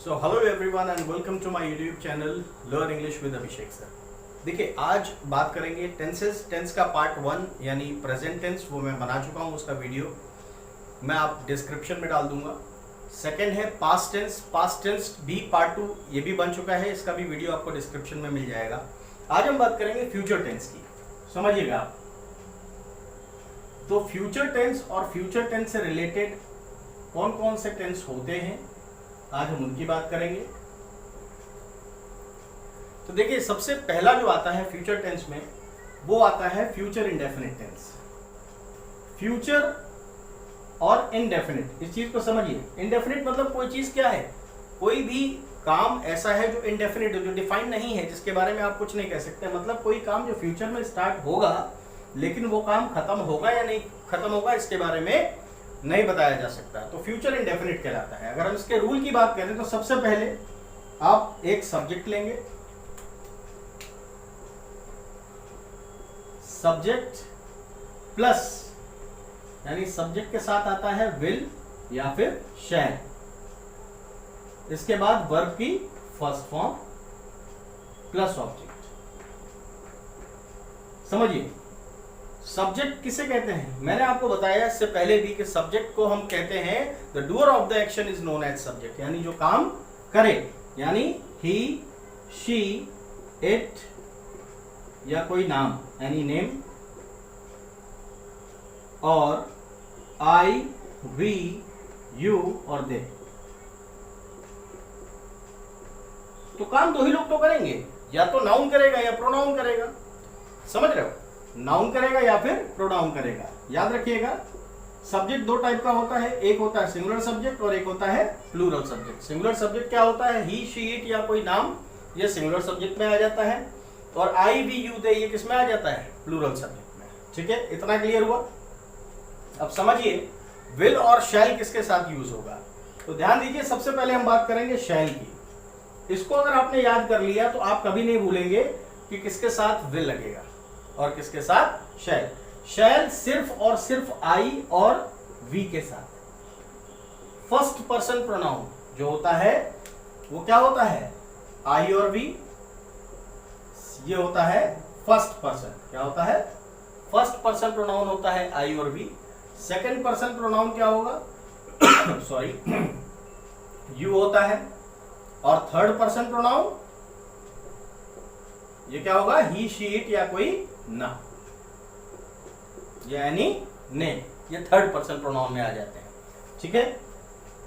So hello everyone and welcome to my YouTube channel learn English with Abhishek sir. देखिए, आज बात करेंगे tenses. Tense का पार्ट 1 यानी प्रेजेंट टेंस वो मैं बना चुका हूँ, उसका वीडियो मैं आप डिस्क्रिप्शन में डाल दूंगा। सेकंड है पास्ट टेंस। पास्ट टेंस भी पार्ट 2 ये भी बन चुका है, इसका भी वीडियो आपको डिस्क्रिप्शन में मिल जाएगा। आज हम बात करेंगे फ्यूचर टेंस की, समझिएगा आप। तो फ्यूचर टेंस और फ्यूचर टेंस से रिलेटेड कौन कौन से टेंस होते हैं, आज हम उनकी बात करेंगे। तो देखिए, सबसे पहला जो आता है फ्यूचर टेंस में वो आता है फ्यूचर इंडेफिनिट टेंस। फ्यूचर और इनडेफिनिट, इस चीज को समझिए। इनडेफिनिट मतलब कोई चीज क्या है, कोई भी काम ऐसा है जो इनडेफिनिट है, जो डिफाइन नहीं है, जिसके बारे में आप कुछ नहीं कह सकते। मतलब कोई काम जो फ्यूचर में स्टार्ट होगा लेकिन वो काम खत्म होगा या नहीं खत्म होगा इसके बारे में नहीं बताया जा सकता, तो फ्यूचर इंडेफिनिट कहलाता है। अगर हम इसके रूल की बात करें तो सबसे पहले आप एक सब्जेक्ट लेंगे, सब्जेक्ट प्लस यानी सब्जेक्ट के साथ आता है विल या फिर शैल, इसके बाद वर्ब की फर्स्ट फॉर्म प्लस ऑब्जेक्ट। समझिए, सब्जेक्ट किसे कहते हैं, मैंने आपको बताया इससे पहले भी कि सब्जेक्ट को हम कहते हैं the doer of the action is known as subject, यानी जो काम करे, यानी ही, शी, इट या कोई नाम यानी नेम, और आई, वी, यू और दे। तो काम दो ही लोग तो करेंगे, या तो नाउन करेगा या प्रोनाउन करेगा। समझ रहे हो, नाउन करेगा या फिर प्रोनाउन करेगा। याद रखिएगा, सब्जेक्ट दो टाइप का होता है, एक होता है सिंगुलर सब्जेक्ट और एक होता है प्लूरल सब्जेक्ट। सिंगुलर सब्जेक्ट क्या होता है, ही, शी, इट या कोई नाम, ये सिंगुलर सब्जेक्ट में आ जाता है, और आई, वी, यू, दे ये किस में आ जाता है, प्लूरल सब्जेक्ट में। ठीक है, इतना क्लियर हुआ। अब समझिए विल और शैल किसके साथ यूज होगा। तो ध्यान दीजिए, सबसे पहले हम बात करेंगे शैल की। इसको अगर आपने याद कर लिया तो आप कभी नहीं भूलेंगे कि किसके साथ विल लगेगा और किसके साथ शैल। शैल सिर्फ और सिर्फ आई और वी के साथ। फर्स्ट पर्सन प्रोनाउन जो होता है वो क्या होता है, आई और वी, ये होता है फर्स्ट पर्सन। क्या होता है, फर्स्ट पर्सन प्रोनाउन होता है आई और वी। सेकंड पर्सन प्रोनाउन क्या होगा सॉरी यू होता है, और थर्ड पर्सन प्रोनाउन ये क्या होगा, ही, शी, इट या कोई ना, यानी ने, ये थर्ड पर्सन प्रोनाउन में आ जाते हैं। ठीक है,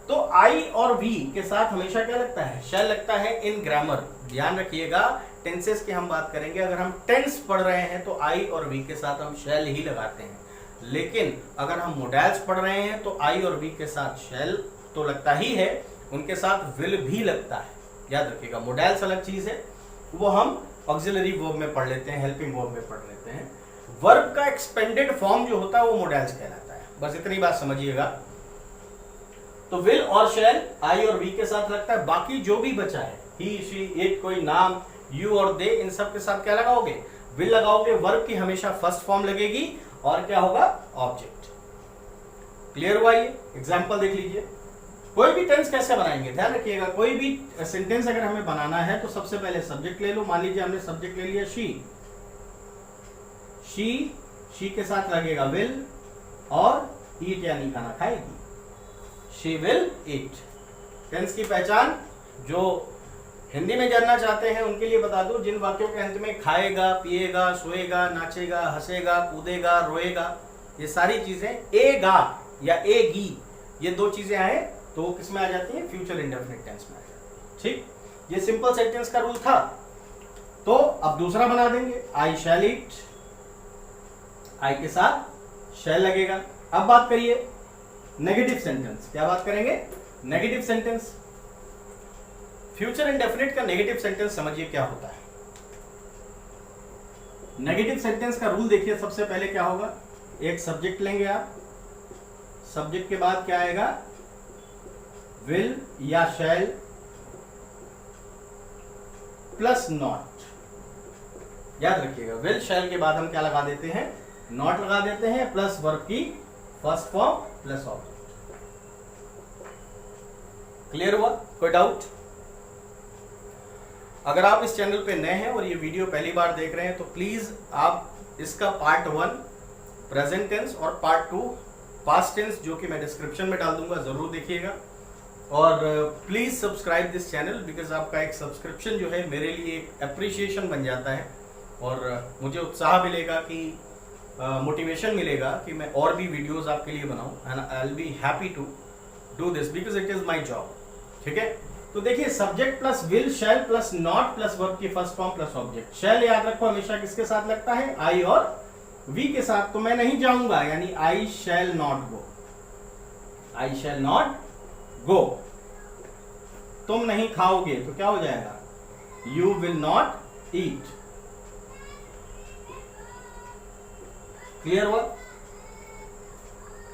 तो आई और वी के साथ हमेशा क्या लगता है, शैल लगता है इन ग्रामर। ध्यान रखिएगा, टेंसेस की हम बात करेंगे, अगर हम टेंस पढ़ रहे हैं तो आई और वी के साथ हम शैल ही लगाते हैं, लेकिन अगर हम मोडेल्स पढ़ रहे हैं तो आई और वी के साथ शैल तो लगता ही है, उनके साथ विल भी लगता है। याद रखिएगा, मोडेल्स अलग चीज है, वो हम ऑक्सिलरी वर्ब में पढ़ लेते हैं, हेल्पिंग वर्ब में पढ़ लेते हैं। वर्ब का एक्सपेंडेड फॉर्म जो होता है वो मोडेल्स कहलाता है। बस इतनी बात समझिएगा। तो विल और शैल आई और वी के साथ लगता है, बाकी जो भी बचा है ही, शी, इट, कोई नाम, यू और दे, इन सब के साथ क्या लगाओगे, विल लगाओगे। वर्ब की हमेशा फर्स्ट फॉर्म लगेगी और क्या होगा, ऑब्जेक्ट। क्लियर हुआ ये? एग्जाम्पल देख लीजिए। कोई भी टेंस कैसे बनाएंगे, ध्यान रखिएगा, कोई भी सेंटेंस अगर हमें बनाना है तो सबसे पहले सब्जेक्ट ले लो। मान लीजिए हमने सब्जेक्ट ले लिया शी, शी के साथ लगेगा विल और ईट यानी खाना खाएगी, शी विल ईट। टेंस की पहचान जो हिंदी में जानना चाहते हैं उनके लिए बता दो, जिन वाक्यों के अंत में खाएगा, पिएगा, सोएगा, नाचेगा, हंसेगा, कूदेगा, रोएगा, ये सारी चीजें एगा या एगी, ये दो चीजें आए तो वो किस में आ जाती है, फ्यूचर इंडेफिनिट टेंस में आ जाती है। ठीक, ये सिंपल सेंटेंस का रूल था। तो अब दूसरा बना देंगे, आई शैल ईट, आई के साथ शैल लगेगा। अब बात करिए नेगेटिव सेंटेंस। क्या बात करेंगे, नेगेटिव सेंटेंस। फ्यूचर इंडेफिनिट का नेगेटिव सेंटेंस समझिए क्या होता है। नेगेटिव सेंटेंस का रूल देखिए, सबसे पहले क्या होगा, एक सब्जेक्ट लेंगे आप, सब्जेक्ट के बाद क्या आएगा, विल या शैल प्लस नॉट। याद रखिएगा, विल शैल के बाद हम क्या लगा देते हैं, नॉट लगा देते हैं, प्लस वर्ब की first form plus object. Clear हुआ, कोई डाउट? अगर आप इस चैनल पे नए हैं और ये वीडियो पहली बार देख रहे हैं तो प्लीज आप इसका पार्ट 1 प्रेजेंट टेंस और पार्ट 2 पास्ट टेंस, जो कि मैं डिस्क्रिप्शन में डाल दूंगा, जरूर देखिएगा। और please subscribe this channel, because आपका एक सब्सक्रिप्शन जो है मेरे लिए एक अप्रिसिएशन बन जाता है और मुझे उत्साह मिलेगा कि मोटिवेशन मिलेगा कि मैं और भी वीडियोस आपके लिए बनाऊं, and I will be happy to do this because it is my job. ठीक है, तो देखिए subject plus will, shall plus not plus verb की first form plus object. Shall याद रखो हमेशा किसके साथ लगता है? आई और वी के साथ। तो मैं नहीं जाऊंगा, यानी आई shall not go, I shall not go. तुम नहीं खाओगे तो क्या हो जाएगा? You will not eat. Clear हुआ?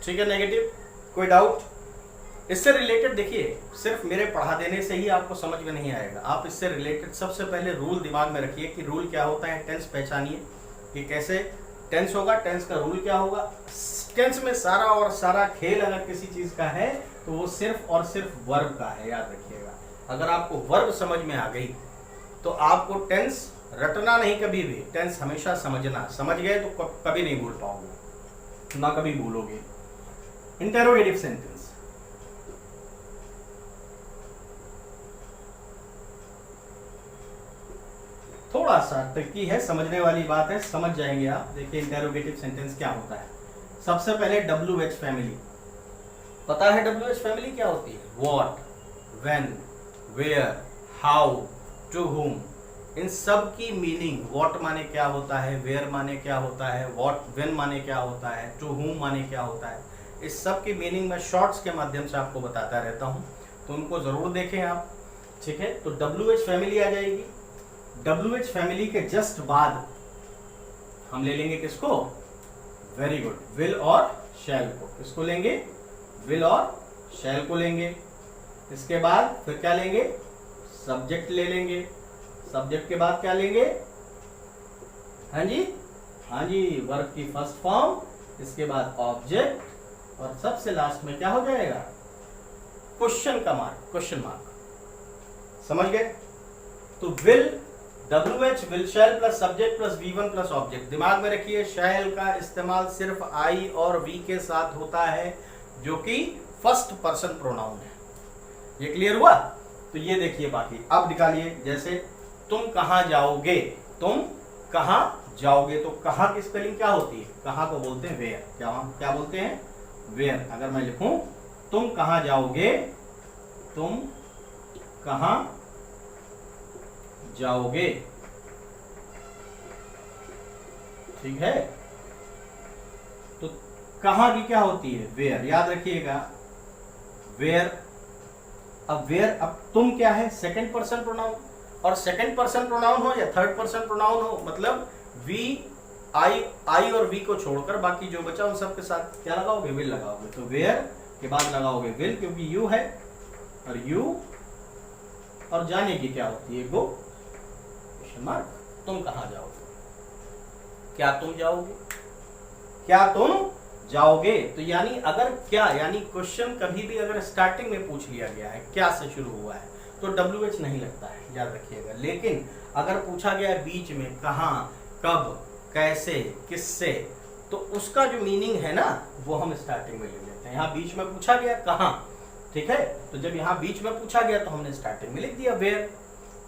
ठीक है, नेगेटिव कोई डाउट? इससे रिलेटेड देखिए, सिर्फ मेरे पढ़ा देने से ही आपको समझ में नहीं आएगा। आप इससे रिलेटेड सबसे पहले रूल दिमाग में रखिए कि रूल क्या होता है। टेंस पहचानिए कि कैसे टेंस होगा, टेंस का रूल क्या होगा। टेंस में सारा और सारा खेल अगर किसी चीज का है तो वो सिर्फ और सिर्फ वर्ब का है, याद रखिएगा। अगर आपको वर्ब समझ में आ गई तो आपको टेंस रटना नहीं, कभी भी टेंस हमेशा समझना। समझ गए तो कभी नहीं भूल पाओगे, ना कभी भूलोगे। इंटेरोगेटिव सेंटेंस, थोड़ा सा ट्रिकी है, समझने वाली बात है, समझ जाएंगे आप। देखिए इंटेरोगेटिव सेंटेंस क्या होता है। सबसे पहले WH फैमिली, पता है WH फैमिली क्या होती है? What, when, where, how, to whom. इन सब की मीनिंग, व्हाट माने क्या होता है, वेयर माने क्या होता है, व्हेन माने क्या होता है, टू हुम माने क्या होता है, इस सब की मीनिंग मैं शॉर्ट्स के माध्यम से आपको बताता रहता हूं, तो उनको जरूर देखें आप। ठीक है, तो WH फैमिली आ जाएगी। WH फैमिली के जस्ट बाद हम ले लेंगे किसको? वेरी गुड, विल और शैल को। किसको लेंगे? विल और शैल को लेंगे। इसके बाद फिर क्या लेंगे? सब्जेक्ट ले लेंगे। सब्जेक्ट के बाद क्या लेंगे? हाँ जी, हाँ जी, वर्ब की फर्स्ट फॉर्म। इसके बाद ऑब्जेक्ट और सबसे लास्ट में क्या हो जाएगा? क्वेश्चन का मार्क, क्वेश्चन मार्क। समझ गए? तो will, WH, will shall plus subject plus V1 plus object. दिमाग में रखिए शैल का इस्तेमाल सिर्फ आई और वी के साथ होता है, जो कि फर्स्ट पर्सन प्रोनाउन है। ये क्लियर हुआ? तो ये देखिए, बाकी अब निकालिए। जैसे तुम कहां जाओगे, तुम कहां जाओगे, तो कहां की स्पेलिंग क्या होती है? कहां को बोलते हैं वेयर। क्या बोलते हैं? वेयर। अगर मैं लिखूं तुम कहां जाओगे, तुम कहां जाओगे, ठीक है, तो कहां की क्या होती है? वेयर। याद रखिएगा, वेयर। अब वेयर, अब तुम क्या है? Second person pronoun. और सेकंड पर्सन प्रोनाउन हो या थर्ड पर्सन प्रोनाउन हो, मतलब वी, आई और वी को छोड़कर बाकी जो बचा उन सब के साथ क्या लगाओगे? विल लगाओगे। तो वेयर के बाद लगाओगे विल, क्योंकि यू है, और यू और जाने की क्या होती है? गो, क्वेश्चन मार्क। तुम कहां जाओगे? क्या तुम जाओगे? क्या तुम जाओगे? तो यानी अगर क्या, यानी क्वेश्चन कभी भी अगर स्टार्टिंग में पूछ लिया गया है, क्या से शुरू हुआ है, तो WH नहीं लगता है, याद रखिएगा। लेकिन अगर पूछा गया है बीच में कहां, कब, कैसे, किससे, तो उसका जो मीनिंग है ना, वो हम स्टार्टिंग में ले लेते हैं। यहाँ बीच में पूछा गया कहां, ठीक है, तो जब यहाँ बीच में पूछा गया तो हमने स्टार्टिंग में लिख दिया where.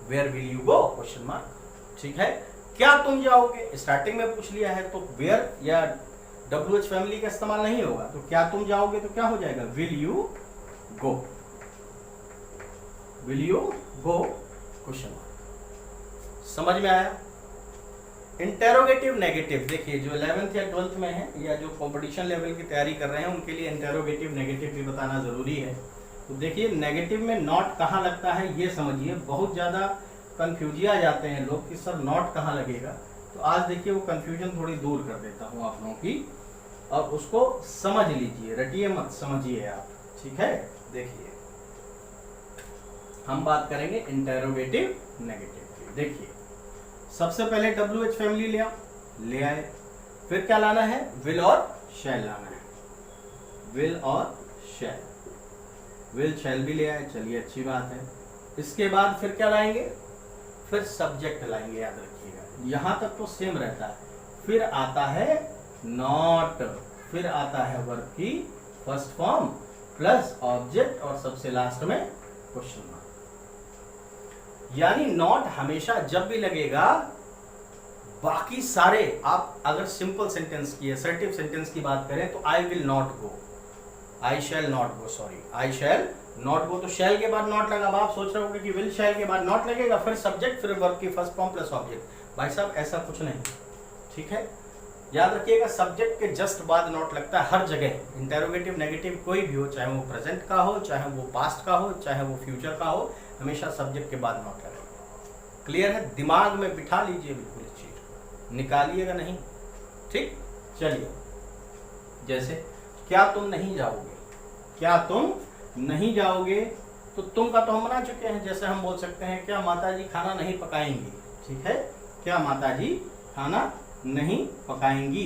Where will you go, question mark. ठीक है, क्या तुम जाओगे, स्टार्टिंग में पूछ लिया है तो वेयर या WH फैमिली का इस्तेमाल नहीं होगा। तो क्या तुम जाओगे तो क्या हो जाएगा? Will you go, will you go, question mark. समझ में आया? इंटेरोगेटिव नेगेटिव, देखिए जो 11th या 12th में है या जो कंपटीशन लेवल की तैयारी कर रहे हैं उनके लिए इंटेरोगेटिव नेगेटिव भी बताना जरूरी है। तो देखिए नेगेटिव में नॉट कहाँ लगता है ये समझिए। बहुत ज़्यादा कंफ्यूजिया जाते हैं लोग कि सर नॉट कहाँ लगेगा। तो आज देखिए वो कंफ्यूजन थोड़ी दूर कर देता हूँ आप लोगों की, और उसको समझ लीजिए, रटिए मत, समझिए आप। ठीक है, देखिए हम बात करेंगे इंटेरोगेटिव नेगेटिव की। देखिए सबसे पहले WH फैमिली ले आए, फिर क्या लाना है? विल और शैल लाना है। विल और शैल, विल शैल भी ले आए, चलिए अच्छी बात है। इसके बाद फिर क्या लाएंगे? फिर सब्जेक्ट लाएंगे, याद रखिएगा। यहां तक तो सेम रहता है। फिर आता है नॉट, फिर आता है वर्ब की फर्स्ट फॉर्म प्लस ऑब्जेक्ट और सबसे लास्ट में क्वेश्चन मार्क। यानी नॉट हमेशा जब भी लगेगा, बाकी सारे आप अगर सिंपल सेंटेंस की असर्टिव सेंटेंस की बात करें तो I will not go, I shall not go, sorry I shall not go, तो शैल के बाद नॉट लगा। अब आप सोच रहे होंगे कि विल शैल के बाद नॉट लगेगा, फिर सब्जेक्ट, फिर वर्ब की फर्स्ट फॉर्म प्लस ऑब्जेक्ट। भाई साहब ऐसा कुछ नहीं, ठीक है। याद रखिएगा सब्जेक्ट के जस्ट बाद नॉट लगता है हर जगह। इंटेरोगेटिव नेगेटिव कोई भी हो, चाहे वो प्रेजेंट का हो, चाहे वो पास्ट का हो, चाहे वो फ्यूचर का हो, हमेशा सब्जेक्ट के बाद नॉट लगेगा। क्लियर है? दिमाग में बिठा लीजिए बिल्कुल इस चीज को, निकालिएगा नहीं, ठीक। चलिए, जैसे क्या तुम नहीं जाओगे, क्या तुम नहीं जाओगे, तो तुम का तो हम बना चुके हैं। जैसे हम बोल सकते हैं क्या माताजी खाना नहीं पकाएंगी, ठीक है। क्या माताजी खाना नहीं पकाएंगी,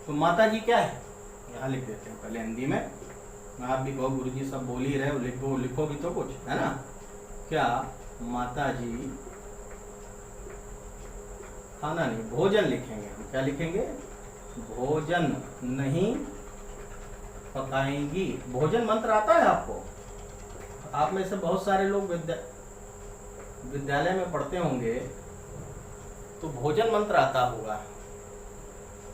तो माताजी क्या है, यहाँ लिख देते हैं पहले हिंदी में। आप भी कहो गुरुजी सब बोल ही रहे, लिखो लिखोगी तो कुछ है ना। क्या माताजी खाना नहीं, भोजन लिखेंगे हम, क्या लिखेंगे, भोजन नहीं पकाएंगी। भोजन मंत्र आता है आपको? आप में से बहुत सारे लोग विद्यालय में पढ़ते होंगे, तो भोजन मंत्र आता होगा,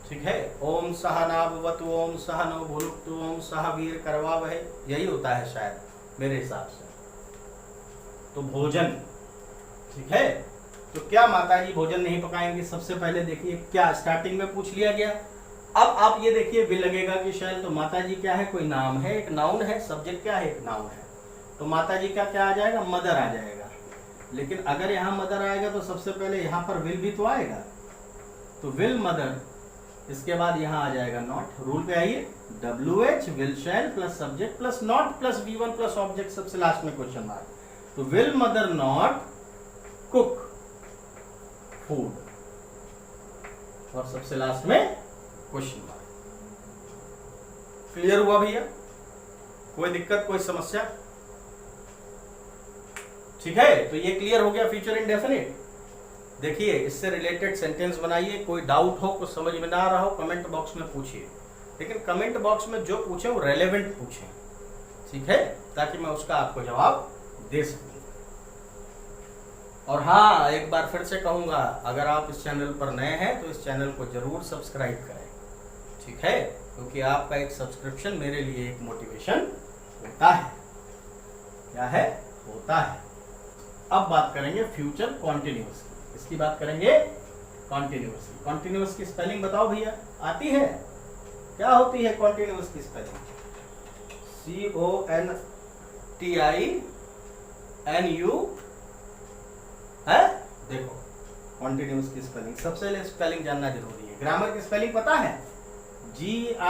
ठीक है। ओम सहना भवतु, ओम सहनो भुनक्तु, ओम सह वीर करवावहै, यही होता है शायद मेरे हिसाब से। तो भोजन, ठीक है। तो क्या माताजी भोजन नहीं पकाएंगी, सबसे पहले देखिए क्या स्टार्टिंग में पूछ लिया गया। अब आप ये देखिए विल लगेगा कि शायद, तो माताजी क्या है, कोई नाम है, एक नाउन है, सब्जेक्ट क्या है, एक नाउन है, तो माताजी का क्या आ जाएगा, मदर आ जाएगा। लेकिन अगर यहाँ मदर आएगा तो सबसे पहले यहाँ पर विल भी तो आएगा, तो विल मदर, इसके बाद यहाँ आ जाएगा नॉट। रूल पे आइए, WH will shall plus subject plus not plus V1 plus object, सबसे लास्ट में क्वेश्चन मार्क। तो will mother not cook food, और सबसे लास्ट में क्वेश्चन मार्क। क्लियर हुआ भैया? कोई दिक्कत, कोई समस्या? ठीक है, तो ये क्लियर हो गया फ्यूचर इंडेफिनिट। देखिए इससे रिलेटेड सेंटेंस बनाइए, कोई डाउट हो, कुछ समझ में ना आ रहा हो, कमेंट बॉक्स में पूछिए। लेकिन कमेंट बॉक्स में जो पूछे वो रेलेवेंट पूछे, ठीक है, ताकि मैं उसका आपको जवाब दे सकूं। और हाँ, एक बार फिर से कहूंगा, अगर आप इस चैनल पर नए हैं तो इस चैनल को जरूर सब्सक्राइब करें, ठीक है, क्योंकि आपका एक सब्सक्रिप्शन मेरे लिए एक मोटिवेशन होता है। क्या है? होता है। अब बात करेंगे फ्यूचर कॉन्टिन्यूअस की, इसकी बात करेंगे कॉन्टिन्यूअस की। कॉन्टिन्यूअस की स्पेलिंग बताओ भैया, आती है? क्या होती है कॉन्टिन्यूअस की स्पेलिंग? CONTINU है। देखो कॉन्टिन्यूअस की स्पेलिंग, सबसे पहले स्पेलिंग जानना जरूरी है। ग्रामर की स्पेलिंग पता है? GRAMMER,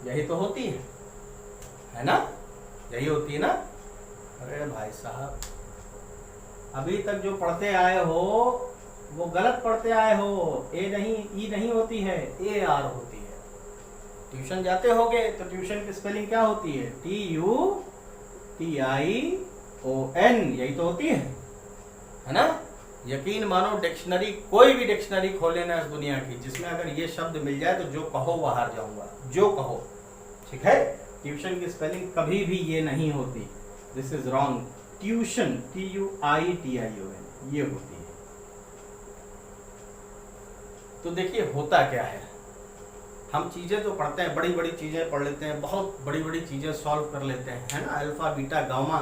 यही तो होती है ना? यही होती है ना? अरे भाई साहब, अभी तक जो पढ़ते आए हो वो गलत पढ़ते आए हो। ए नहीं, ई नहीं होती है, AR होती है। ट्यूशन जाते होगे तो ट्यूशन की स्पेलिंग क्या होती है? TUTION, यही तो होती है ना? यकीन मानो, डिक्शनरी, कोई भी डिक्शनरी खोले ना इस दुनिया की, जिसमें अगर ये शब्द मिल जाए तो जो कहो वो हार जाऊंगा, जो कहो, ठीक है। ट्यूशन की स्पेलिंग कभी भी ये नहीं होती, this is wrong. Tuition TUITION ये होती है। तो देखिए होता क्या है, हम चीजें तो पढ़ते हैं, बड़ी बड़ी चीजें पढ़ लेते हैं, बहुत बड़ी बड़ी चीजें सॉल्व कर लेते हैं, है ना, अल्फा बीटा गामा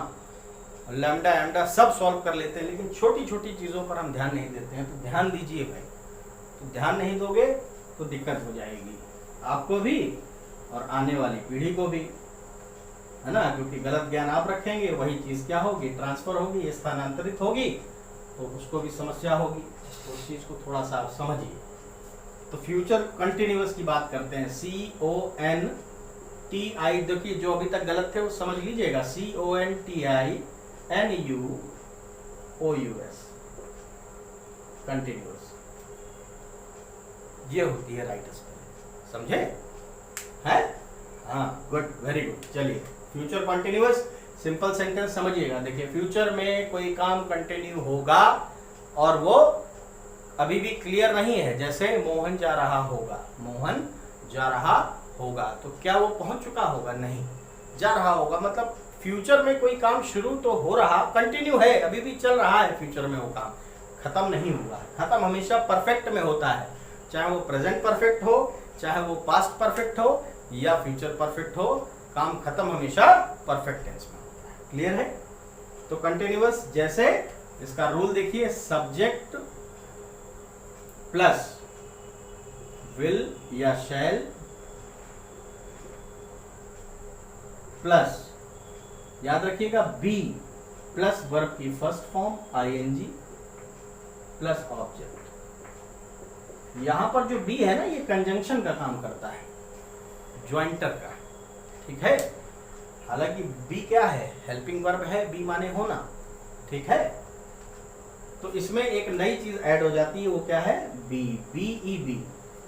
लैम्डा एम्डा सब सॉल्व कर लेते हैं, लेकिन छोटी छोटी चीजों पर हम ध्यान नहीं देते हैं। तो ध्यान दीजिए भाई, तो ध्यान नहीं दोगे तो दिक्कत हो जाएगी आपको भी और आने वाली पीढ़ी को भी, है ना, क्योंकि गलत ज्ञान आप रखेंगे, वही चीज क्या होगी, ट्रांसफर होगी, स्थानांतरित होगी, तो उसको भी समस्या होगी। तो उस चीज को थोड़ा सा आप समझिए। तो फ्यूचर कंटिन्यूअस की बात करते हैं, CONTI, देखिए जो अभी तक गलत थे वो समझ लीजिएगा, CONTINUOUS, कंटिन्यूअस, ये होती है राइट स्पेलिंग, समझे? है? हाँ, गुड, वेरी गुड। चलिए फ्यूचर कंटिन्यूअस सिंपल सेंटेंस समझिएगा। देखिए फ्यूचर में कोई काम कंटिन्यू होगा और वो अभी भी क्लियर नहीं है, जैसे मोहन जा रहा होगा, मोहन जा रहा होगा, तो क्या वो पहुंच चुका होगा? नहीं, जा रहा होगा। मतलब फ्यूचर में कोई काम शुरू तो हो रहा, कंटिन्यू है, अभी भी चल रहा है फ्यूचर में वो काम, खत्म नहीं हुआ है। खत्म हमेशा परफेक्ट में होता है, चाहे वो प्रेजेंट परफेक्ट हो, चाहे वो पास्ट परफेक्ट हो या फ्यूचर परफेक्ट हो, काम खत्म हमेशा परफेक्ट टेंस में होता है। क्लियर है? तो कंटिन्यूअस, जैसे इसका रूल देखिए, सब्जेक्ट प्लस विल या शैल प्लस, याद रखिएगा, बी प्लस वर्ब की first form ING plus object. यहां पर जो बी है ना, ये कंजंक्शन का काम करता है, ज्वाइंटर का, ठीक है। हालांकि बी क्या है? हेल्पिंग वर्ब है, बी माने होना, ठीक है। तो इसमें एक नई चीज ऐड हो जाती है, वो क्या है? बी, बी ई बी,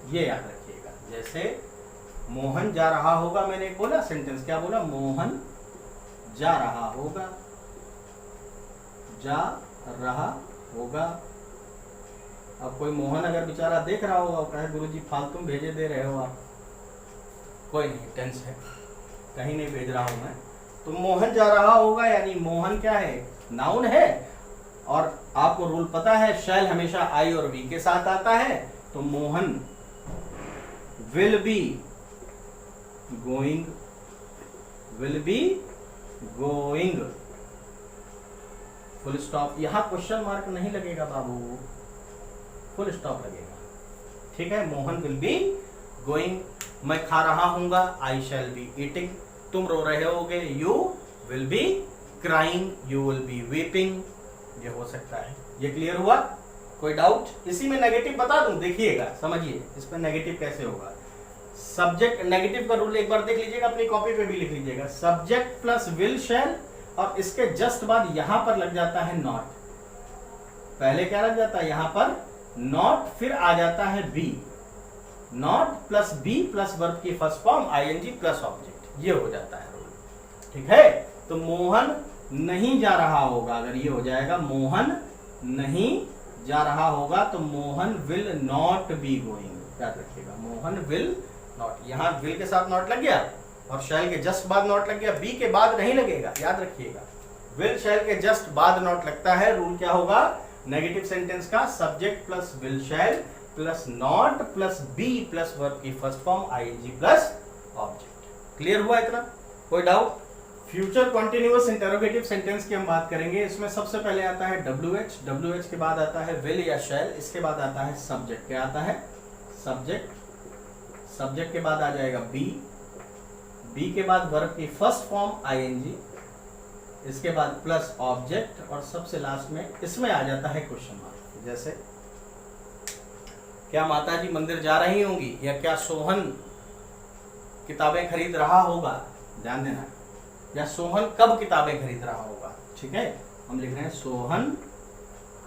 ये याद रखिएगा। जैसे मोहन जा रहा होगा, मैंने एक बोला सेंटेंस, क्या बोला? मोहन जा रहा होगा, जा रहा होगा। अब कोई मोहन अगर बेचारा देख रहा होगा, कहे गुरुजी फालतू में भेजे दे रहे हो आप, कोई नहीं, टेंस है, कहीं नहीं भेज रहा हूं मैं, तो मोहन जा रहा होगा, यानी मोहन क्या है? नाउन है, और आपको रूल पता है, शैल हमेशा आई और वी के साथ आता है, तो Mohan will be going, will be going, full stop. यहां क्वेश्चन मार्क नहीं लगेगा बाबू, फुल स्टॉप लगेगा, ठीक है। मोहन विल बी गोइंग, मैं खा रहा हूंगा, आई शैल बी ईटिंग, तुम रो रहे होगे, you will be crying, you will be weeping, ये हो सकता है। ये क्लियर हुआ? कोई डाउट? इसी में नेगेटिव बता दूं, देखिएगा, समझिए इस पर नेगेटिव कैसे होगा। सब्जेक्ट, नेगेटिव का रूल एक बार देख लीजिएगा, अपनी कॉपी पे भी लिख लीजिएगा। सब्जेक्ट प्लस विल शैल, और इसके जस्ट बाद यहां पर लग जाता है नॉट। पहले क्या लग जाता है? यहां पर नॉट, फिर आ जाता है be, not plus be plus verb की first form ING plus object, ये हो जाता है रूल, ठीक है। तो मोहन नहीं जा रहा होगा, अगर ये हो जाएगा मोहन नहीं जा रहा होगा, तो Mohan will not be going, याद रखिएगा, मोहन विल नॉट। यहां विल के साथ नॉट लग गया और शैल के जस्ट बाद नॉट लग गया, बी के बाद नहीं लगेगा, याद रखिएगा। विल शैल के जस्ट बाद नॉट लगता है, रूल क्या होगा नेगेटिव सेंटेंस का? Subject plus will shall plus not plus be plus verb की first form ING plus object. Clear हुआ इतना? कोई doubt? Future continuous interrogative sentence की हम बात करेंगे। इसमें सबसे पहले आता है WH, WH के बाद आता है विल या शैल, इसके बाद आता है सब्जेक्ट। क्या आता है? सब्जेक्ट, सब्जेक्ट के बाद आ जाएगा बी, बी के बाद वर्ब की फर्स्ट फॉर्म आईएनजी, इसके बाद प्लस ऑब्जेक्ट, और सबसे लास्ट में इसमें आ जाता है क्वेश्चन मार्क। जैसे क्या माता जी मंदिर जा रही होंगी, या क्या सोहन किताबें खरीद रहा होगा, ध्यान देना, या सोहन कब किताबें खरीद रहा होगा, ठीक है। हम लिख रहे हैं सोहन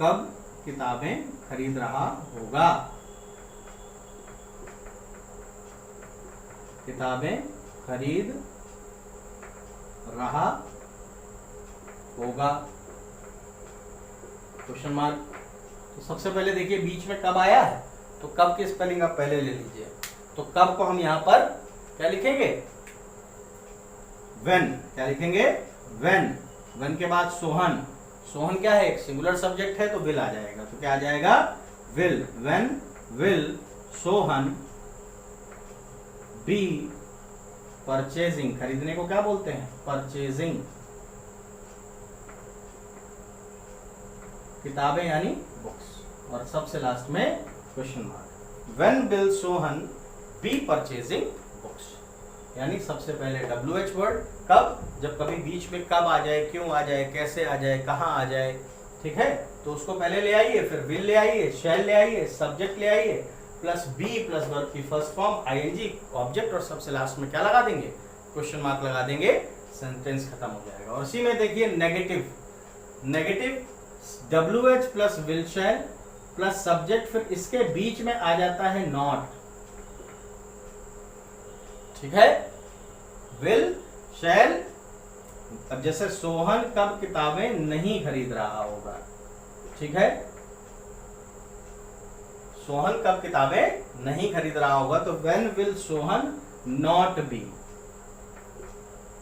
कब किताबें खरीद रहा होगा, किताबें खरीद रहा होगा, क्वेश्चन मार्क। तो सबसे पहले देखिए बीच में कब आया है, तो कब की स्पेलिंग आप पहले ले लीजिए। तो कब को हम यहां पर क्या लिखेंगे? व्हेन। क्या लिखेंगे? व्हेन। व्हेन के बाद सोहन, सोहन क्या है? एक सिंगुलर सब्जेक्ट है, तो विल आ जाएगा। तो क्या आ जाएगा? Will. When will Sohan B purchasing, खरीदने को क्या बोलते हैं? परचेजिंग, किताबें यानी बुक्स, और सबसे लास्ट में question mark. When will Sohan B purchasing books, यानी सबसे पहले WH वर्ड, कब, जब कभी बीच में कब आ जाए, क्यों आ जाए, कैसे आ जाए, कहां आ जाए, ठीक है, तो उसको पहले ले आइए, फिर विल ले आइए, शैल ले आइए, सब्जेक्ट ले आइए, प्लस बी प्लस वर्ब की फर्स्ट फॉर्म आईएनजी ऑब्जेक्ट, और सबसे लास्ट में क्या लगा देंगे? क्वेश्चन मार्क लगा देंगे, सेंटेंस खत्म हो जाएगा। और इसी में देखिए negative, negative WH plus will shall plus subject, फिर इसके बीच में आ जाता है नॉट, ठीक है, विल शैल अब जैसे सोहन कब किताबें नहीं खरीद रहा होगा, ठीक है, सोहन कब किताबें नहीं खरीद रहा होगा, तो when will Sohan not be,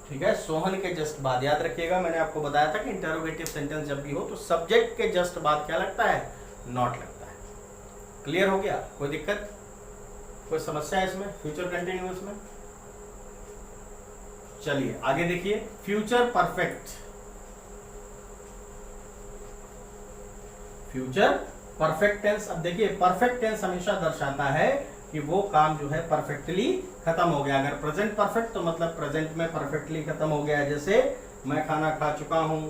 ठीक है, सोहन के जस्ट बाद। याद रखिएगा मैंने आपको बताया था कि इंटरोगेटिव सेंटेंस जब भी हो तो सब्जेक्ट के जस्ट बाद क्या लगता है, नॉट लगता है। क्लियर हो गया, कोई दिक्कत, कोई समस्या है इसमें फ्यूचर कंटिन्यूअस में? चलिए आगे देखिए, future perfect. Future perfect tense, अब देखिए परफेक्ट टेंस हमेशा दर्शाता है कि वो काम जो है परफेक्टली खत्म हो गया। अगर प्रेजेंट परफेक्ट तो मतलब प्रेजेंट में परफेक्टली खत्म हो गया है। जैसे मैं खाना खा चुका हूं,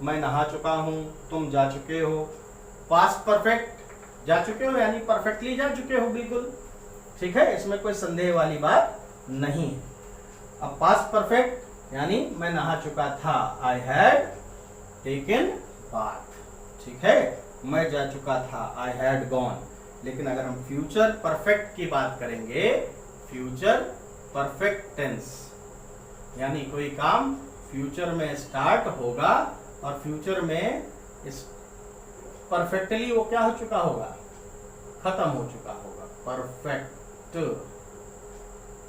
मैं नहा चुका हूं, तुम जा चुके हो। पास्ट परफेक्ट, जा चुके हो यानी परफेक्टली जा चुके हो, बिल्कुल ठीक है, इसमें कोई संदेह वाली बात नहीं है। अब पास्ट परफेक्ट यानी मैं नहा चुका था, आई हैड टेकन बाथ, ठीक है, मैं जा चुका था, आई हैड गॉन। लेकिन अगर हम फ्यूचर परफेक्ट की बात करेंगे, फ्यूचर परफेक्ट टेंस यानी कोई काम फ्यूचर में स्टार्ट होगा और फ्यूचर में इस परफेक्टली वो क्या हो चुका होगा, खत्म हो चुका होगा। Perfect,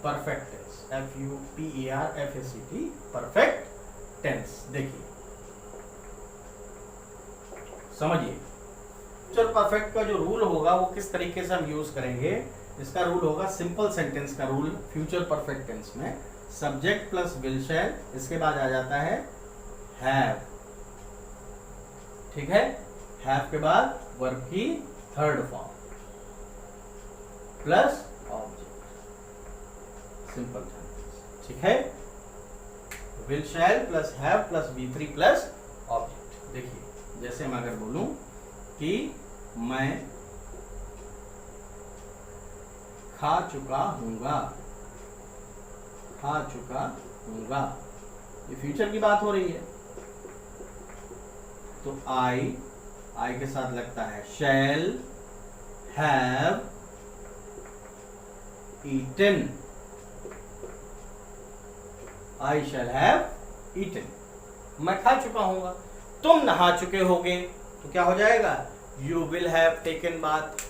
perfect tense, FUPERFACT, perfect tense. देखिए समझिए, फ्यूचर परफेक्ट का जो रूल होगा वो किस तरीके से हम यूज करेंगे। इसका रूल होगा सिंपल सेंटेंस का रूल। फ्यूचर परफेक्ट टेंस में सब्जेक्ट प्लस विल शैल, इसके बाद आ जाता है हैव, ठीक है, हैव के बाद वर्ब की third form plus object, simple sentence, ठीक है, will shall plus have plus V3 plus object. देखिए जैसे मैं अगर बोलूं कि मैं खा चुका हूंगा, खा चुका हूंगा, ये फ्यूचर की बात हो रही है, तो आई के साथ लगता है shall have eaten, I shall have eaten, मैं खा चुका हूंगा। तुम नहा चुके होगे तो क्या हो जाएगा, you will have taken bath,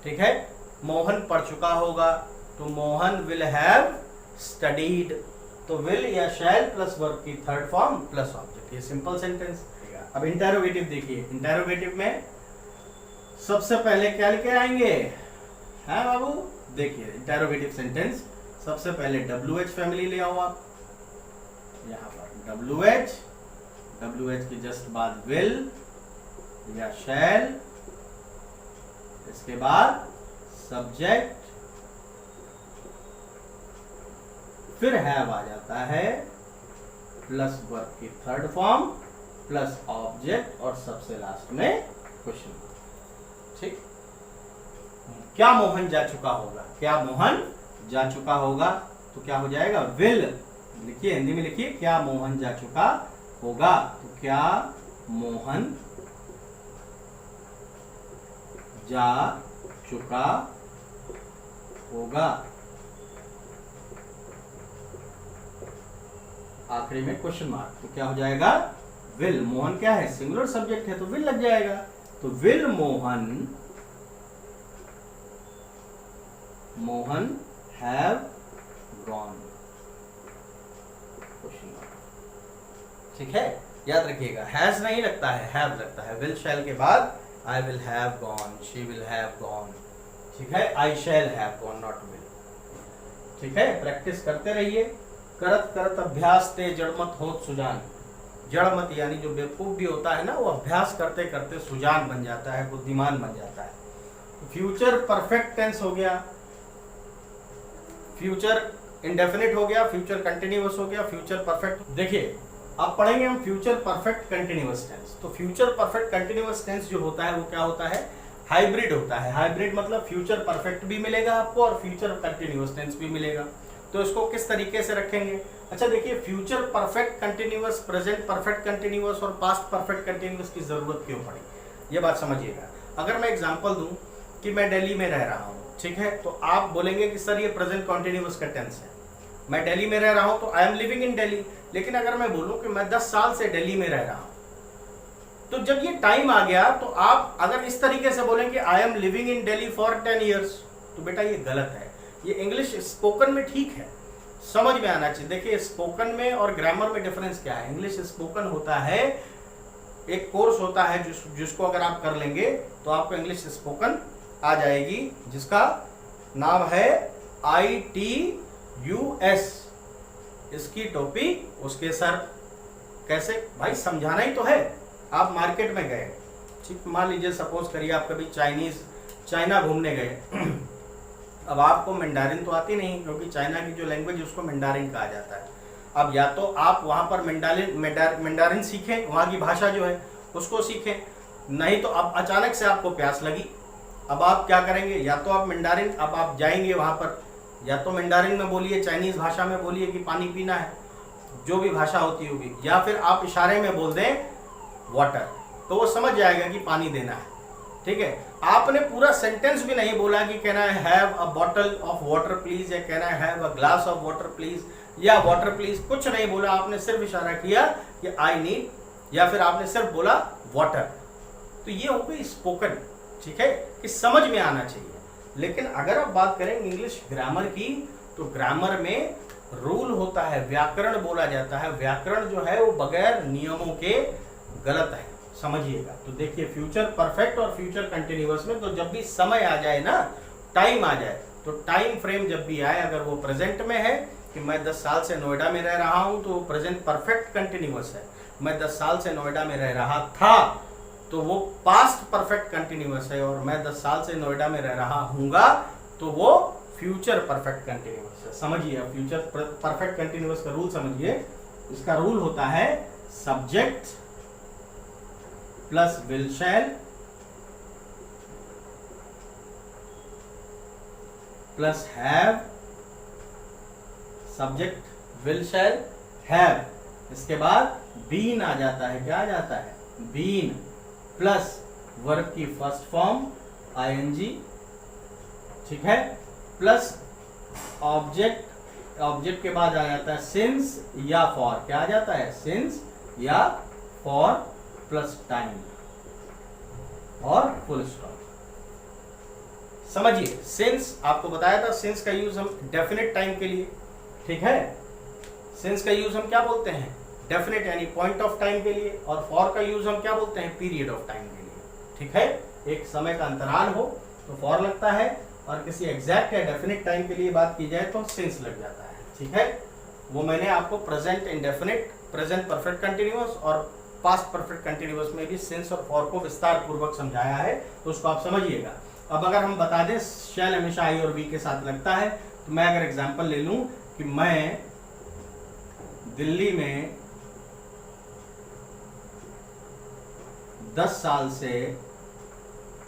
ठीक है। मोहन पढ़ चुका होगा तो मोहन विल हैव स्टडीड, तो विल या शैल प्लस वर्ब की थर्ड फॉर्म प्लस ऑब्जेक्ट, ये सिंपल सेंटेंस। अब इंटेरोगेटिव देखिए, इंटेरोगेटिव में सबसे पहले क्या लेके आएंगे, है बाबू, देखिए इंटेरोगेटिव सेंटेंस सबसे पहले WH फैमिली ले आओ आप, यहां पर WH के जस्ट बाद विल या शैल, इसके बाद सब्जेक्ट, फिर हैव आ जाता है प्लस वर्ब की थर्ड फॉर्म प्लस ऑब्जेक्ट और सबसे लास्ट में क्वेश्चन, ठीक। क्या मोहन जा चुका होगा, क्या मोहन जा चुका होगा, तो क्या हो जाएगा, विल, लिखिए हिंदी में लिखिए, क्या मोहन जा चुका होगा, तो क्या मोहन जा चुका होगा, आखिरी में क्वेश्चन मार्क, तो क्या हो जाएगा, विल। मोहन क्या है, सिंगुलर सब्जेक्ट है तो विल लग जाएगा, तो will Mohan have gone, question mark, ठीक है। याद रखिएगा हैज नहीं लगता है, हैव लगता है। विल शैल के बाद I will have gone, she will have gone, ठीक है, I shall have gone, not will, ठीक है। प्रैक्टिस करते रहिए, करत करत अभ्यास ते जड़मत होत सुजान। जड़मत यानी जो बेवकूफ भी होता है ना, वो अभ्यास करते करते सुजान बन जाता है, बुद्धिमान बन जाता है। फ्यूचर परफेक्ट टेंस हो गया, फ्यूचर इंडेफिनिट हो गया, फ्यूचर कंटिन्यूअस हो गया, फ्यूचर परफेक्ट। देखिए अब पढ़ेंगे हम फ्यूचर परफेक्ट कंटिन्यूअस टेंस। तो फ्यूचर परफेक्ट कंटिन्यूअस टेंस जो होता है वो क्या होता है, हाइब्रिड होता है। हाइब्रिड मतलब फ्यूचर परफेक्ट भी मिलेगा आपको और फ्यूचर कंटिन्यूअस टेंस भी मिलेगा। तो इसको किस तरीके से रखेंगे, अच्छा देखिए, future perfect continuous, present perfect continuous और पास्ट परफेक्ट कंटिन्यूअस की जरूरत क्यों पड़ी, ये बात समझिएगा। अगर मैं एग्जांपल दूं कि मैं दिल्ली में रह रहा हूं, ठीक है, तो आप बोलेंगे कि सर ये प्रेजेंट कंटिन्यूअस का टेंस है। मैं दिल्ली में रह रहा हूं तो I am living in Delhi. लेकिन अगर मैं बोलूं कि मैं 10 साल से दिल्ली में रह रहा हूं, तो जब ये टाइम आ गया तो आप अगर इस तरीके से बोलेंगे I am living in Delhi for 10 years, तो बेटा ये गलत है। ये इंग्लिश स्पोकन में ठीक है, समझ में आना चाहिए। देखिए स्पोकन में और ग्रामर में डिफरेंस क्या है। इंग्लिश स्पोकन होता है, एक कोर्स होता है जिसको अगर आप कर लेंगे तो आपको इंग्लिश स्पोकन आ जाएगी, जिसका नाम है ITUS। इसकी टॉपिक उसके सर कैसे भाई समझाना ही तो है। आप मार्केट में गए, ठीक, मान लीजिए सपोज करिए आप कभी चाइना घूमने गए अब आपको मैंडारिन तो आती नहीं, क्योंकि चाइना की जो लैंग्वेज है उसको मैंडारिन कहा जाता है। अब या तो आप वहां पर मैंडारिन सीखें, वहां की भाषा जो है उसको सीखें, नहीं तो अब अचानक से आपको प्यास लगी, अब आप क्या करेंगे, या तो आप मैंडारिन, अब आप जाएंगे वहां पर, या तो मैंडारिन में बोलिए, चाइनीज भाषा में बोलिए कि पानी पीना है, जो भी भाषा होती होगी, या फिर आप इशारे में बोल दें वाटर, तो वो समझ जाएगा कि पानी देना है। ठीक है, आपने पूरा सेंटेंस भी नहीं बोला कि can I have a bottle of water please, या can I have a glass of water please, या वाटर प्लीज, कुछ नहीं बोला, आपने सिर्फ इशारा किया कि आई नीड, या फिर आपने सिर्फ बोला वाटर। तो ये हो गई स्पोकन, ठीक है, कि समझ में आना चाहिए। लेकिन अगर आप बात करें इंग्लिश ग्रामर की, तो ग्रामर में रूल होता है, व्याकरण बोला जाता है। व्याकरण जो है वो बगैर नियमों के गलत है, समझिएगा। तो देखिए फ्यूचर परफेक्ट और फ्यूचर कंटिन्यूअस में तो जब भी समय आ जाए ना, टाइम आ जाए, तो टाइम फ्रेम जब भी आए, अगर वो प्रेजेंट में है कि मैं 10 साल से नोएडा में रह रहा हूं, तो प्रेजेंट परफेक्ट कंटिन्यूअस है। मैं 10 साल से नोएडा में रह रहा था, तो वो पास्ट परफेक्ट कंटिन्यूअस है। और मैं 10 साल से नोएडा में रह रहा हूँगा, तो वो फ्यूचर परफेक्ट कंटिन्यूअस है। समझिए फ्यूचर परफेक्ट कंटिन्यूअस का रूल समझिए। इसका रूल होता है subject plus will shall plus have, subject will shall have, इसके बाद बीन आ जाता है, क्या आ जाता है, बीन, प्लस वर्ब की फर्स्ट फॉर्म ING, ठीक है, प्लस ऑब्जेक्ट के बाद आ जाता है सिंस या फॉर, क्या आ जाता है, सिंस या फॉर, प्लस टाइम और फुल स्टॉप। समझिए सिंस आपको बताया था, सिंस का यूज हम डेफिनेट टाइम के लिए, ठीक है, सिंस का यूज हम क्या बोलते हैं, डेफिनेट यानी पॉइंट ऑफ टाइम के लिए, और फॉर का यूज हम क्या बोलते हैं, पीरियड ऑफ टाइम के लिए। ठीक है, एक समय का अंतराल हो तो फॉर लगता है, और किसी एग्जैक्ट या डेफिनेट टाइम के लिए बात की जाए तो सिंस लग जाता है। ठीक है, वो मैंने आपको present indefinite, present perfect continuous और पास्ट परफेक्ट कंटिन्यूअस में भी सिंस और फॉर को विस्तार पूर्वक समझाया है, तो उसको आप समझिएगा। अब अगर हम बता दें शैल हमेशा आई और बी के साथ लगता है, तो मैं अगर एग्जांपल ले लूं कि मैं दिल्ली में 10 साल से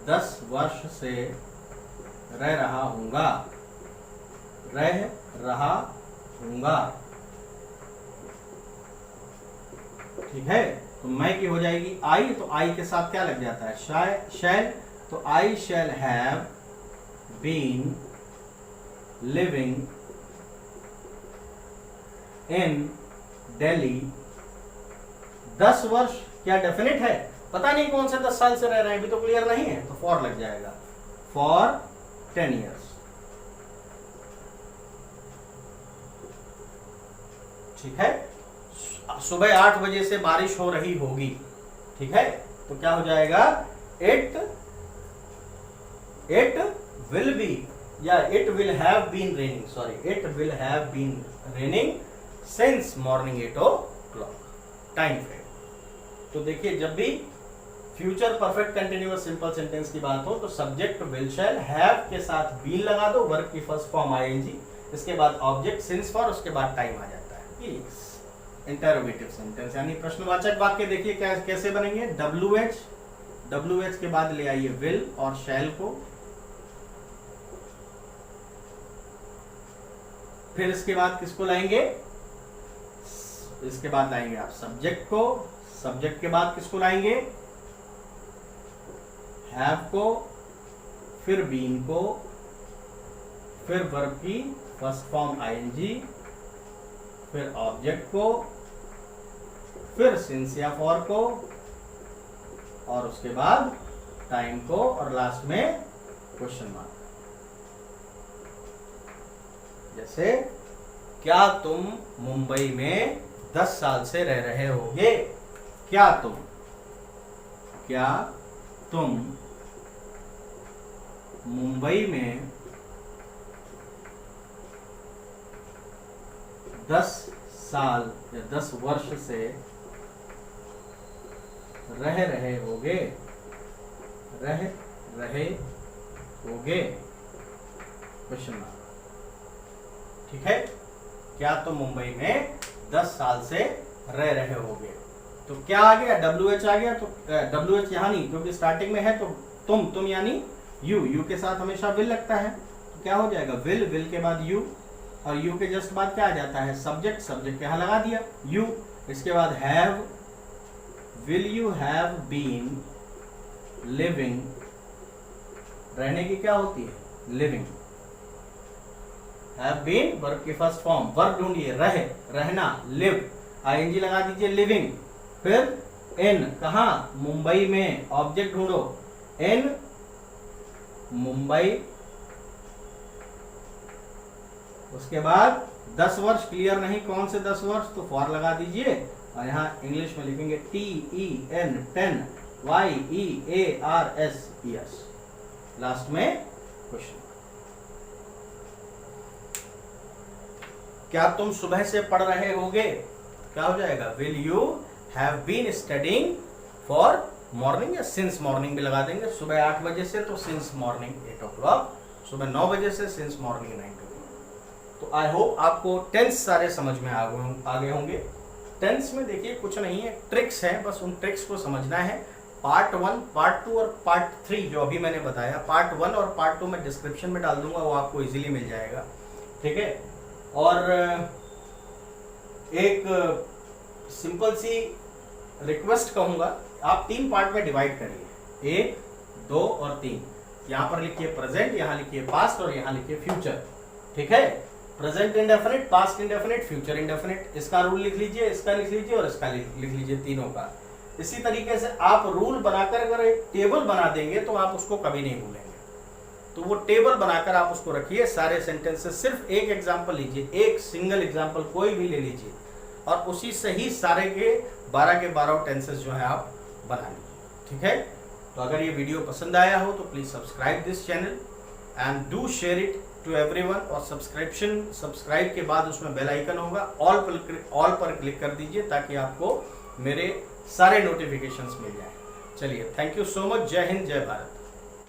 10 वर्ष से रह रहा हूंगा, ठीक है, तो मैं की हो जाएगी आई, तो आई के साथ क्या लग जाता है, शैल, तो I shall have been living in Delhi 10 वर्ष, क्या डेफिनेट है, पता नहीं कौन से 10 साल से रह रहे हैं, अभी तो क्लियर नहीं है, तो फॉर लग जाएगा, फॉर 10 ईयर्स। ठीक है, सुबह 8 बजे से बारिश हो रही होगी, ठीक है, तो क्या हो जाएगा, इट विल बी, या it will have been raining, sorry, it will have been raining since morning 8 o'clock, time frame. तो देखिए जब भी future perfect continuous simple sentence की बात हो, तो सब्जेक्ट विल शैल हैव के साथ बीन लगा दो, वर्ब की फर्स्ट फॉर्म ING, इसके बाद ऑब्जेक्ट सिंस फॉर, उसके बाद टाइम आ जाता है। ये इंटरोगेटिव सेंटेंस यानी प्रश्नवाचक वाक्य। देखिए कैसे बनेंगे, WH के बाद ले आइए विल और शैल को, फिर इसके बाद किसको लाएंगे, इसके बाद लाएंगे आप सब्जेक्ट को, सब्जेक्ट के बाद किसको लाएंगे, हैव को, फिर बीन को, फिर वर्ब की फर्स्ट फॉर्म ING, फिर ऑब्जेक्ट को, फिर सिंस या फॉर को, और उसके बाद टाइम को, और लास्ट में क्वेश्चन मार्क। जैसे क्या तुम मुंबई में 10 साल से रह रहे होगे? क्या तुम मुंबई में 10 साल या 10 वर्ष से रह रहे होगे? Question mark. ठीक है, क्या तुम मुंबई में 10 साल से रह रहे होगे? तो क्या आ गया? WH आ गया। तो WH यहाँ नहीं, क्योंकि स्टार्टिंग में है, तो तुम यानी यू के साथ हमेशा विल लगता है, तो क्या हो जाएगा? विल के बाद यू, और यू के जस्ट बाद क्या आ जाता है? सब्जेक्ट यहाँ लगा दिया यू। इसके बाद have, will you have been living, रहने की क्या होती है? लिविंग। हैव बीन वर्ब की फर्स्ट फॉर्म, वर्ब ढूंढिए, रहना, लिव, ING लगा दीजिए, लिविंग। फिर इन, कहा? मुंबई में, ऑब्जेक्ट ढूंढो, इन मुंबई। उसके बाद 10 वर्ष, क्लियर नहीं कौन से 10 वर्ष, तो फॉर लगा दीजिए, और यहाँ इंग्लिश में लिखेंगे TEN, 10, YEARS, years। लास्ट में क्वेश्चन। क्या तुम सुबह से पढ़ रहे होगे? क्या हो जाएगा? Will you have been studying for morning, या सिंस मॉर्निंग भी लगा देंगे। सुबह 8 बजे से तो सिंस मॉर्निंग 8 o'clock, सुबह 9 बजे से सिंस मॉर्निंग 9 o'clock। तो आई होप आपको टेंस सारे समझ में आ गए होंगे। टेंस में देखिए कुछ नहीं है, ट्रिक्स है, बस उन ट्रिक्स को समझना है। पार्ट 1, पार्ट 2 और पार्ट 3 जो अभी मैंने बताया, पार्ट 1 और पार्ट 2 मैं डिस्क्रिप्शन में डाल दूंगा, वो आपको इजीली मिल जाएगा। ठीक है, और एक सिंपल सी रिक्वेस्ट कहूंगा, आप 3 पार्ट में डिवाइड करिए, 1, 2 और 3। यहाँ पर लिखिए प्रेजेंट, यहाँ लिखिए पास्ट, और यहाँ लिखिए फ्यूचर। ठीक है, present indefinite, past indefinite, future indefinite. इसका रूल लिख लीजिए, इसका लिख लीजिए, और इसका लिख लीजिए, तीनों का। इसी तरीके से आप रूल बनाकर अगर एक टेबल बना देंगे तो आप उसको कभी नहीं भूलेंगे। तो वो टेबल बनाकर आप उसको रखिए, सारे सेंटेंसेस, सिर्फ एक एग्जाम्पल लीजिए, एक सिंगल एग्जाम्पल कोई भी ले लीजिए, और उसी से ही सारे के 12 टेंसेस जो है आप बना लीजिए। ठीक है, तो अगर ये वीडियो पसंद आया हो तो please subscribe this channel and do share it to everyone. और सब्सक्राइब के बाद उसमें बेल आइकन होगा, ऑल पर क्लिक कर दीजिए, ताकि आपको मेरे सारे नोटिफिकेशंस मिल जाए। चलिए, थैंक यू सो मच। जय हिंद, जय भारत।